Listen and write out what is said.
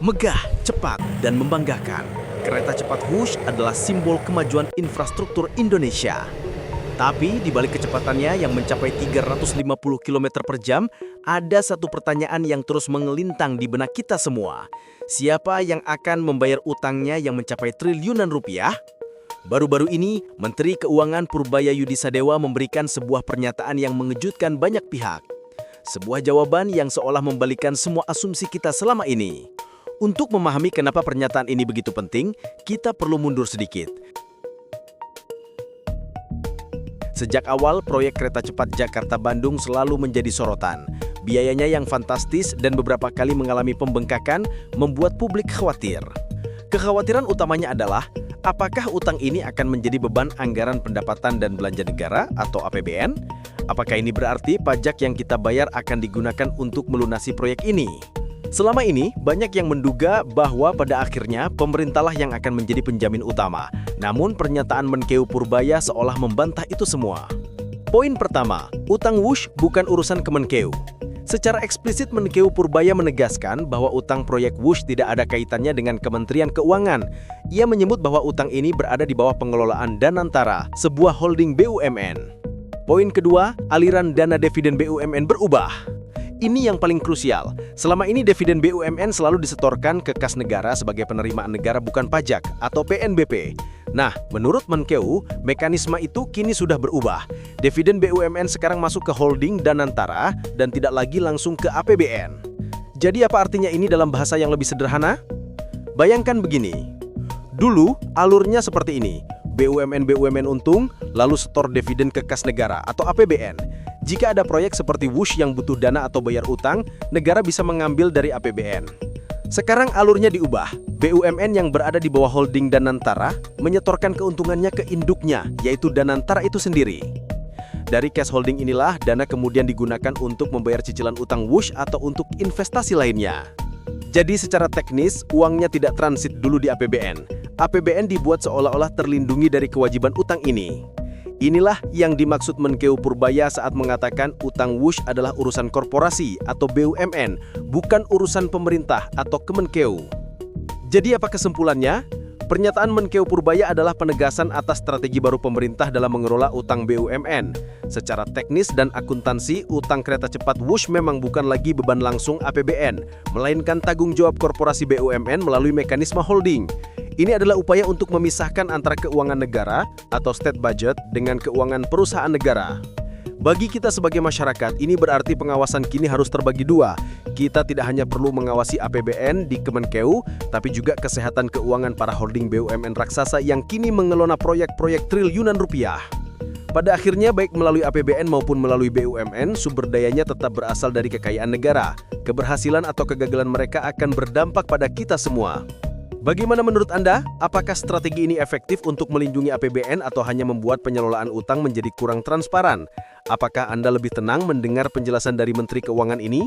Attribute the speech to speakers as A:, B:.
A: Megah, cepat, dan membanggakan, kereta cepat Wush adalah simbol kemajuan infrastruktur Indonesia. Tapi di balik kecepatannya yang mencapai 350 km per jam, ada satu pertanyaan yang terus mengelintang di benak kita semua. Siapa yang akan membayar utangnya yang mencapai triliunan rupiah? Baru-baru ini, Menteri Keuangan Purbaya Yudisadewa memberikan sebuah pernyataan yang mengejutkan banyak pihak. Sebuah jawaban yang seolah membalikan semua asumsi kita selama ini. Untuk memahami kenapa pernyataan ini begitu penting, kita perlu mundur sedikit. Sejak awal, proyek kereta cepat Jakarta-Bandung selalu menjadi sorotan. Biayanya yang fantastis dan beberapa kali mengalami pembengkakan membuat publik khawatir. Kekhawatiran utamanya adalah, apakah utang ini akan menjadi beban anggaran pendapatan dan belanja negara atau APBN? Apakah ini berarti pajak yang kita bayar akan digunakan untuk melunasi proyek ini? Selama ini, banyak yang menduga bahwa pada akhirnya pemerintahlah yang akan menjadi penjamin utama. Namun pernyataan Menkeu Purbaya seolah membantah itu semua. Poin pertama, utang Wush bukan urusan Kemenkeu. Secara eksplisit Menkeu Purbaya menegaskan bahwa utang proyek Wush tidak ada kaitannya dengan Kementerian Keuangan. Ia menyebut bahwa utang ini berada di bawah pengelolaan Danantara, sebuah holding BUMN. Poin kedua, aliran dana dividen BUMN berubah. Ini yang paling krusial. Selama ini dividen BUMN selalu disetorkan ke kas negara sebagai penerimaan negara bukan pajak atau PNBP. Nah, menurut Menkeu, mekanisme itu kini sudah berubah. Dividen BUMN sekarang masuk ke holding Danantara dan tidak lagi langsung ke APBN. Jadi apa artinya ini dalam bahasa yang lebih sederhana? Bayangkan begini. Dulu, alurnya seperti ini. BUMN untung, lalu setor dividen ke kas negara atau APBN. Jika ada proyek seperti Wush yang butuh dana atau bayar utang, negara bisa mengambil dari APBN. Sekarang alurnya diubah. BUMN yang berada di bawah holding Danantara menyetorkan keuntungannya ke induknya, yaitu Danantara itu sendiri. Dari cash holding inilah dana kemudian digunakan untuk membayar cicilan utang Wush atau untuk investasi lainnya. Jadi secara teknis, uangnya tidak transit dulu di APBN. APBN dibuat seolah-olah terlindungi dari kewajiban utang ini. Inilah yang dimaksud Menkeu Purbaya saat mengatakan utang Wush adalah urusan korporasi atau BUMN, bukan urusan pemerintah atau Kemenkeu. Jadi apa kesimpulannya? Pernyataan Menkeu Purbaya adalah penegasan atas strategi baru pemerintah dalam mengelola utang BUMN. Secara teknis dan akuntansi, utang kereta cepat Wush memang bukan lagi beban langsung APBN, melainkan tanggung jawab korporasi BUMN melalui mekanisme holding. Ini adalah upaya untuk memisahkan antara keuangan negara atau state budget dengan keuangan perusahaan negara. Bagi kita sebagai masyarakat, ini berarti pengawasan kini harus terbagi dua. Kita tidak hanya perlu mengawasi APBN di Kemenkeu, tapi juga kesehatan keuangan para holding BUMN raksasa yang kini mengelola proyek-proyek triliunan rupiah. Pada akhirnya, baik melalui APBN maupun melalui BUMN, sumber dayanya tetap berasal dari kekayaan negara. Keberhasilan atau kegagalan mereka akan berdampak pada kita semua. Bagaimana menurut Anda? Apakah strategi ini efektif untuk melindungi APBN atau hanya membuat pengelolaan utang menjadi kurang transparan? Apakah Anda lebih tenang mendengar penjelasan dari Menteri Keuangan ini?